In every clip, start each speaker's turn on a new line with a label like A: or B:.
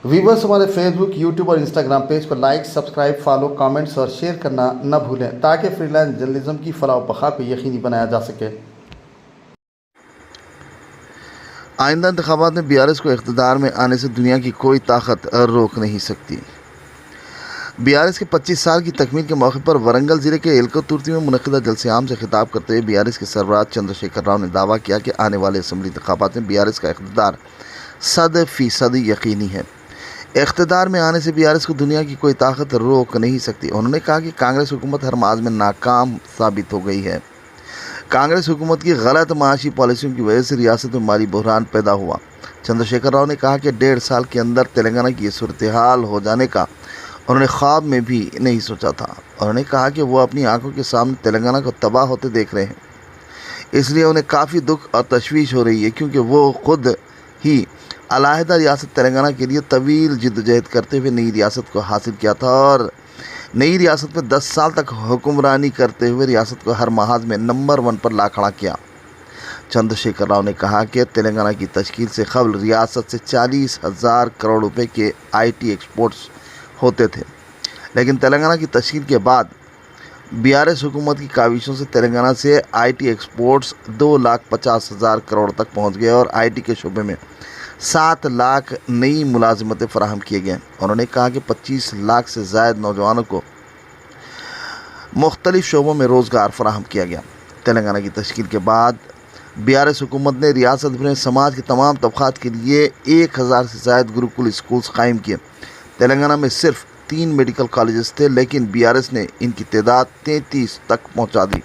A: Viewers हमारे Facebook, YouTube और Instagram page पर लाइक, सब्सक्राइब, फॉलो, कमेंट्स और शेयर करना न भूलें ताकि फ्रीलांस जर्नलिज्म की फलाह बखा को यकीनी बनाया जा सके। आइंदा इंतखाबात में बीआरएस को इख्तिदार में आने से दुनिया की कोई ताकत रोक नहीं सकती। बीआरएस के 25 साल की तकमील के मौके पर वरंगल जिले के एलकोतुर्ती में मुनक़िदा जलसे-ए-आम से खिताब करते हुए बीआरएस के सरबराह चंद्रशेखर राव ने दावा किया कि आने वाले असम्बली इंतखाबात में बीआरएस का इख्तिदार 100% यकीनी है। इख्तिदार में आने से बीआरएस को दुनिया की कोई ताकत रोक नहीं सकती। उन्होंने कहा कि कांग्रेस हुकूमत हर माज में नाकाम साबित हो गई है। कांग्रेस हुकूमत की गलत माशी पॉलिसियों की वजह से रियासत में माली बहरान पैदा हुआ। चंद्रशेखर राव ने कहा कि 1.5 साल के अंदर तेलंगाना की सूरत हाल हो जाने का उन्होंने ख्वाब में भी नहीं सोचा था। उन्होंने कहा कि वो अपनी आंखों के सामने तेलंगाना को तबाह होते देख रहे हैं, इसलिए उन्हें काफ़ी दुख और तशवीश हो रही है, क्योंकि वो खुद ही अलहदा रियासत तेलंगाना के लिए तवील जिद्दोजहद करते हुए नई रियासत को हासिल किया था और नई रियासत में 10 साल तक हुक्मरानी करते हुए रियासत को हर महाज में नंबर 1 पर ला खड़ा किया। चंद्रशेखर राव ने कहा कि तेलंगाना की तश्कील से कबल रियासत से 40,000 करोड़ रुपए के IT एक्सपोर्ट्स होते थे, लेकिन तेलंगाना की तश्कील के बाद बीआरएस हुकूमत की काविशों से तेलंगाना से IT एक्सपोर्ट्स 2,50,000 करोड़ तक पहुंच गए और IT के शोबे में 7 लाख नई मुलाजिमतें फराहम किए गए। उन्होंने कहा कि 25 लाख से ज़ायद नौजवानों को मुख्तलिफ शोबों में रोज़गार फराहम किया गया। तेलंगाना की तश्कील के बाद बीआरएस हुकूमत ने रियासत में समाज के तमाम तबक़ात के लिए 1000 से ज़ायद गुरुकुल स्कूल्स कायम किए। तेलंगाना में सिर्फ 3 मेडिकल कॉलेजेस थे, लेकिन बीआरएस ने इनकी तादाद 33 तक पहुंचा दी।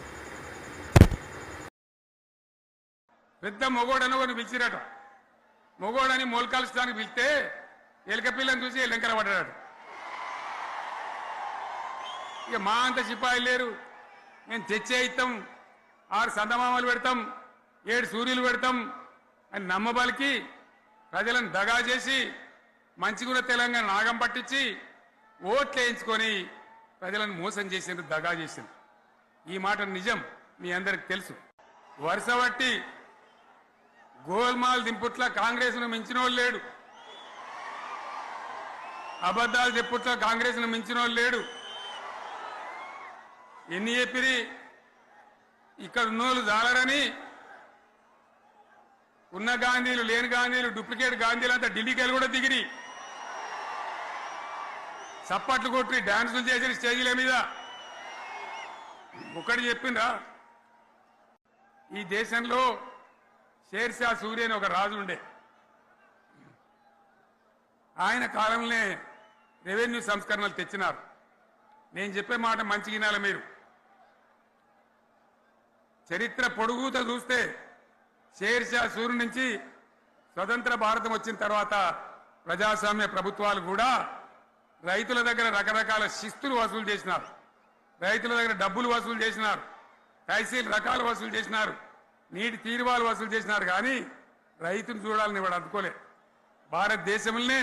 B: మొగోడని మోల్కాల్స్తానికి పిలిస్తే ఎలక పిల్లని చూసి ఎలంకర పడ్డాడు. ఇక మా అంత సిపాయిలు లేరు, మేము తెచ్చే ఇస్తాం, 6 సందమామలు పెడతాం, 7 సూర్యులు పెడతాం అని నమ్మబలికి ప్రజలను దగా చేసి మంచిగున్న తెలంగాణ నాగం పట్టించి ఓట్లు వేయించుకొని ప్రజలను మోసం చేసిండ్రు, దగా చేసిండ్రు. ఈ మాట నిజం, మీ అందరికి తెలుసు. వరుస బట్టి గోల్మాల్ దింపుట్ల కాంగ్రెస్ ను మించిన వాళ్ళు లేడు, అబద్ధాలు చెప్పుట్ల కాంగ్రెస్ ను మించిన వాళ్ళు లేడు. ఎన్ని చెప్పిరి ఇక్కడ ఉన్నోళ్ళు జాలరని ఉన్న గాంధీలు లేని గాంధీలు డూప్లికేట్ గాంధీలు అంతా ఢిల్లీకి కూడా దిగిరి, చప్పట్లు కొట్టి డాన్సులు చేసిన స్టేజీల మీద. ఒకటి చెప్పిండ్రా, ఈ దేశంలో షేర్షా సూరి అని ఒక రాజు ఉండే, ఆయన కాలంలోనే రెవెన్యూ సంస్కరణలు తెచ్చినారు. నేను చెప్పే మాట మంచి వినాలి మీరు. చరిత్ర పొడుగుతో చూస్తే షేర్షా సూరి నుంచి స్వతంత్ర భారతం వచ్చిన తర్వాత ప్రజాస్వామ్య ప్రభుత్వాలు కూడా రైతుల దగ్గర రకరకాల శిస్తులు వసూలు చేసినారు, రైతుల దగ్గర డబ్బులు వసూలు చేసినారు, తహసీల్ రకాలు వసూలు చేసినారు, నీటి తీరువాలు వసూలు చేసినారు. కానీ రైతును చూడాలని వాడు అందుకోలే. భారతదేశంలోనే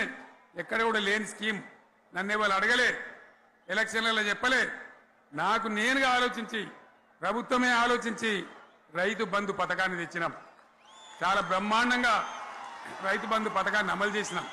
B: ఎక్కడ కూడా లేని స్కీమ్, నన్ను వాళ్ళు అడగలే, ఎలక్షన్లలో చెప్పలే. నాకు నేనుగా ఆలోచించి, ప్రభుత్వమే ఆలోచించి రైతు బంధు పథకాన్ని తెచ్చినాం. చాలా బ్రహ్మాండంగా రైతు బంధు పథకాన్ని అమలు చేసినాం.